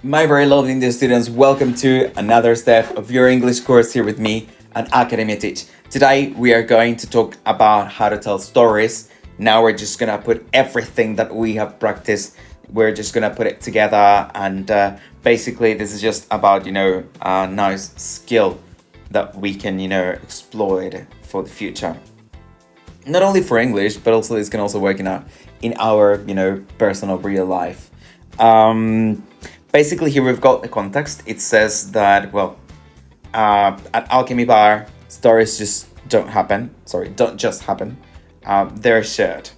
My very lovely Indian students, welcome to another step of your English course here with me at Academia Teach. Today we are going to talk about how to tell stories. Now we're just gonna put everything that we have practiced, we're just gonna put it together, and basically this is just about a nice skill that we can exploit for the future. Not only for English, but also this can also work in our personal real life. Um, Basically, here we've got the context. It says that, at Alchemy Bar, stories just don't happen. Sorry, don't just happen. They're shared.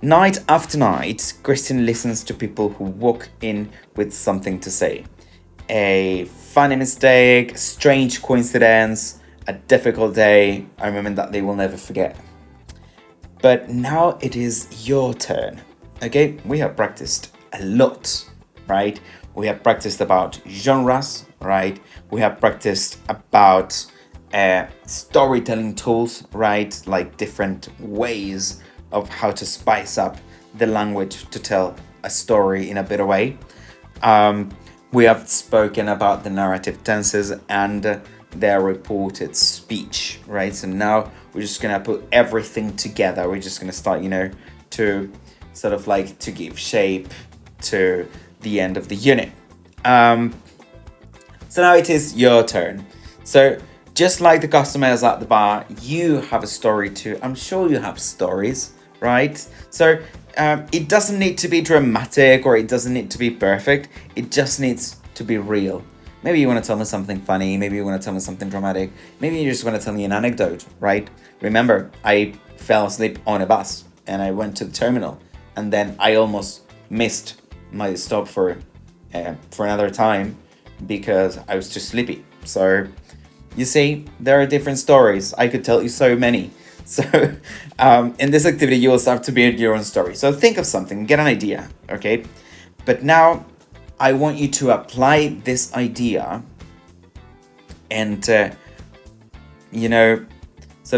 Night after night, Christian listens to people who walk in with something to say. A funny mistake, strange coincidence, a difficult day, a moment that they will never forget. But now it is your turn. Okay, we have practiced a lot, right? We have practiced about genres, right? We have practiced about storytelling tools, right? Like different ways of how to spice up the language to tell a story in a better way. We have spoken about the narrative tenses and their reported speech, right? So now we're just gonna put everything together. We're just gonna start, to sort of like to give shape to the end of the unit. So now it is your turn. So just like the customers at the bar, you have a story too. I'm sure you have stories, right? So it doesn't need to be dramatic or it doesn't need to be perfect. It just needs to be real. Maybe you want to tell me something funny. Maybe you want to tell me something dramatic. Maybe you just want to tell me an anecdote, right? Remember, I fell asleep on a bus and I went to the terminal and then I almost missed my stop for another time because I was too sleepy. So you see, there are different stories. I could tell you so many. So in this activity, you will start to build your own story. So think of something, get an idea, okay? But now I want you to apply this idea and, sort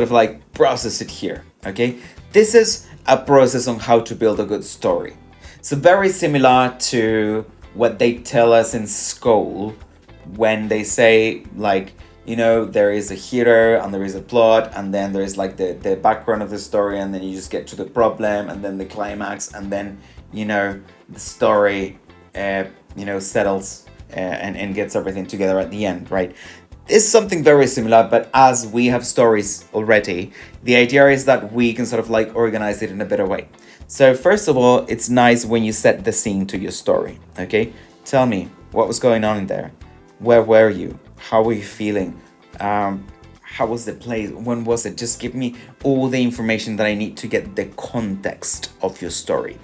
of like process it here, okay? This is a process on how to build a good story. So very similar to what they tell us in school when they say like, there is a hero and there is a plot and then there is like the background of the story and then you just get to the problem and then the climax and then, the story, settles and gets everything together at the end, right? It's something very similar, but as we have stories already, the idea is that we can sort of like organize it in a better way. So first of all, it's nice when you set the scene to your story, okay? Tell me, what was going on in there? Where were you? How were you feeling? How was the place? When was it? Just give me all the information that I need to get the context of your story.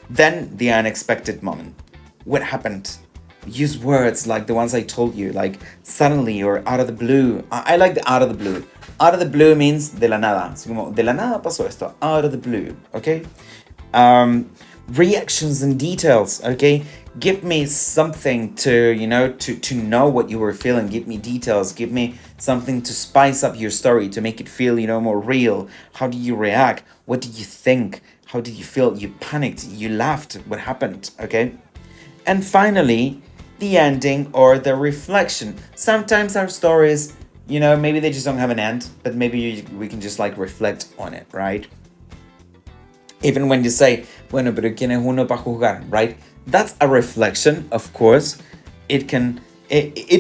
Then the unexpected moment. What happened? Use words like the ones I told you, like suddenly or out of the blue. I like the out of the blue. Out of the blue means de la nada. Así como, de la nada pasó esto. Out of the blue, okay? Reactions and details, okay? Give me something to know what you were feeling. Give me details. Give me something to spice up your story, to make it feel more real. How did you react? What did you think? How did you feel? You panicked, you laughed. What happened? Okay? And finally, the ending or the reflection. Sometimes our stories, maybe they just don't have an end, but maybe we can just like reflect on it, right? Even when you say, bueno, pero ¿quién es uno para juzgar, right? That's a reflection, of course. It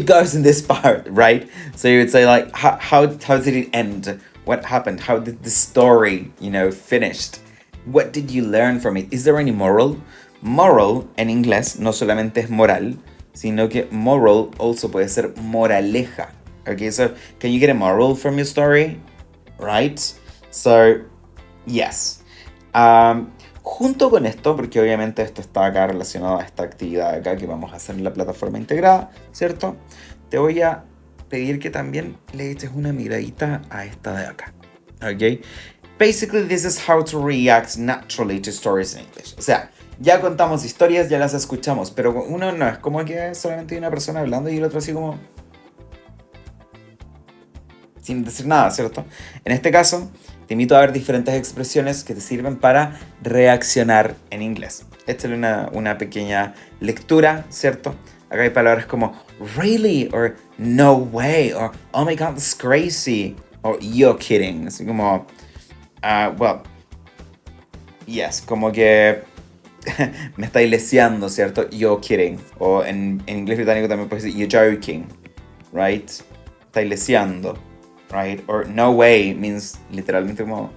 goes in this part, right? So you would say like, how did it end? What happened? How did the story, finished? What did you learn from it? Is there any moral? Moral en inglés no solamente es moral, sino que moral also puede ser moraleja. Okay, so can you get a moral from your story? Right? So, yes. Junto con esto, porque obviamente esto está acá relacionado a esta actividad acá que vamos a hacer en la plataforma integrada, ¿cierto? Te voy a pedir que también le eches una miradita a esta de acá. Okay? Basically, this is how to react naturally to stories in English. O sea, ya contamos historias, ya las escuchamos, pero uno no es como que solamente hay una persona hablando y el otro así como sin decir nada, ¿cierto? En este caso, te invito a ver diferentes expresiones que te sirven para reaccionar en inglés. Esta es una pequeña lectura, ¿cierto? Acá hay palabras como really, or no way, or oh my god, that's crazy, or you're kidding. Así como, well, yes, como que me está leseando, ¿cierto? You're kidding. O en inglés británico también puede decir you're joking, right? Está leseando, right? Or no way means literalmente como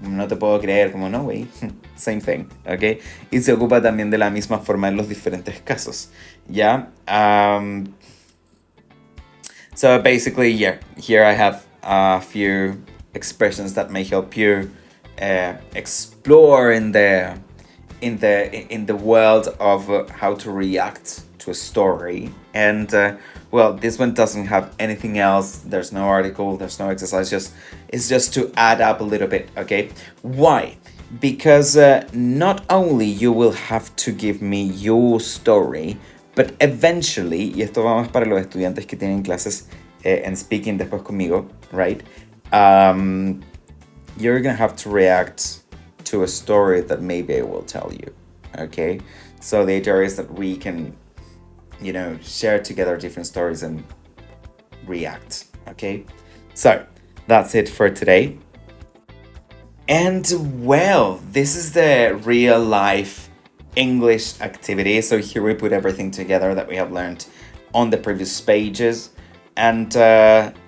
no te puedo creer, como no way. Same thing, ¿ok? Y se ocupa también de la misma forma en los diferentes casos, ¿ya? So basically, yeah, here I have a few expressions that may help you explore in the world of how to react to a story. And well, this one doesn't have anything else. There's no article, there's no exercise. It's just to add up a little bit, okay? Why? Because not only you will have to give me your story, but eventually, y esto va más para los estudiantes que tienen clases en speaking después conmigo, right? You're gonna have to react to a story that maybe I will tell you, okay? So the idea is that we can, share together different stories and react, okay? So that's it for today. And well, this is the real life English activity. So here we put everything together that we have learned on the previous pages. And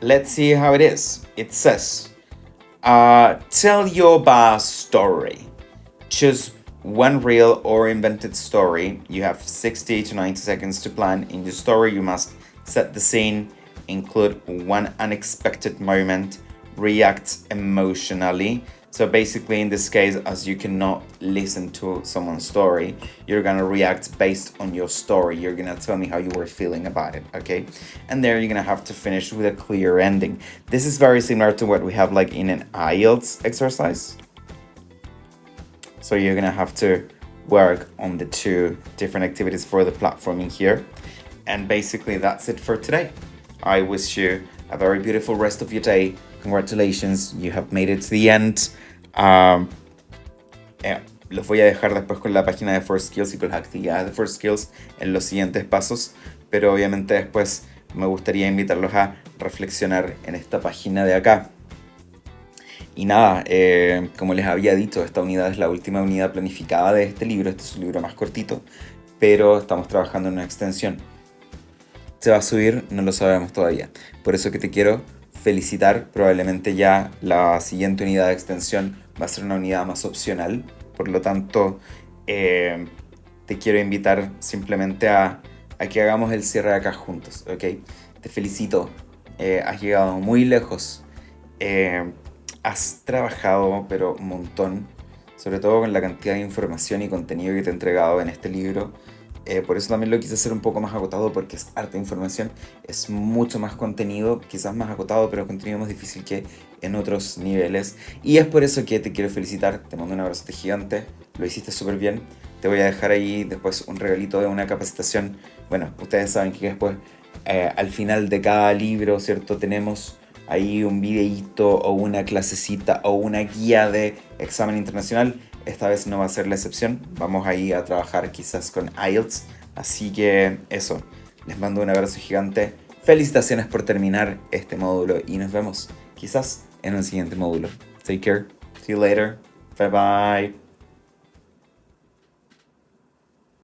let's see how it is. It says, tell your best story. Choose one real or invented story. You have 60 to 90 seconds to plan. In your story, you must set the scene, include one unexpected moment, react emotionally. So basically, in this case, as you cannot listen to someone's story, you're gonna react based on your story. You're gonna tell me how you were feeling about it, okay? And there you're gonna have to finish with a clear ending. This is very similar to what we have like in an IELTS exercise. So you're gonna have to work on the two different activities for the platforming here. And basically that's it for today. I wish you a very beautiful rest of your day. Congratulations, you have made it to the end. Los voy a dejar después con la página de 4Skills y con las actividades de 4Skills en los siguientes pasos, pero obviamente después me gustaría invitarlos a reflexionar en esta página de acá. Y nada, como les había dicho, esta unidad es la última unidad planificada de este libro. Este es un libro más cortito, pero estamos trabajando en una extensión. ¿Se va a subir? No lo sabemos todavía. Por eso que te quiero felicitar. Probablemente ya la siguiente unidad de extensión va a ser una unidad más opcional. Por lo tanto, te quiero invitar simplemente a que hagamos el cierre acá juntos, ¿ok? Te felicito. Has llegado muy lejos. Has trabajado, pero un montón. Sobre todo con la cantidad de información y contenido que te he entregado en este libro. Por eso también lo quise hacer un poco más agotado, porque es harta información, es mucho más contenido, quizás más agotado, pero contenido más difícil que en otros niveles. Y es por eso que te quiero felicitar, te mando un abrazo gigante, lo hiciste súper bien. Te voy a dejar ahí después un regalito de una capacitación. Bueno, ustedes saben que después, al final de cada libro, ¿cierto? Tenemos ahí un videíto o una clasecita o una guía de examen internacional. Esta vez no va a ser la excepción, vamos ahí a trabajar quizás con IELTS, así que eso, les mando un abrazo gigante, felicitaciones por terminar este módulo y nos vemos quizás en un siguiente módulo. Take care, see you later, bye bye.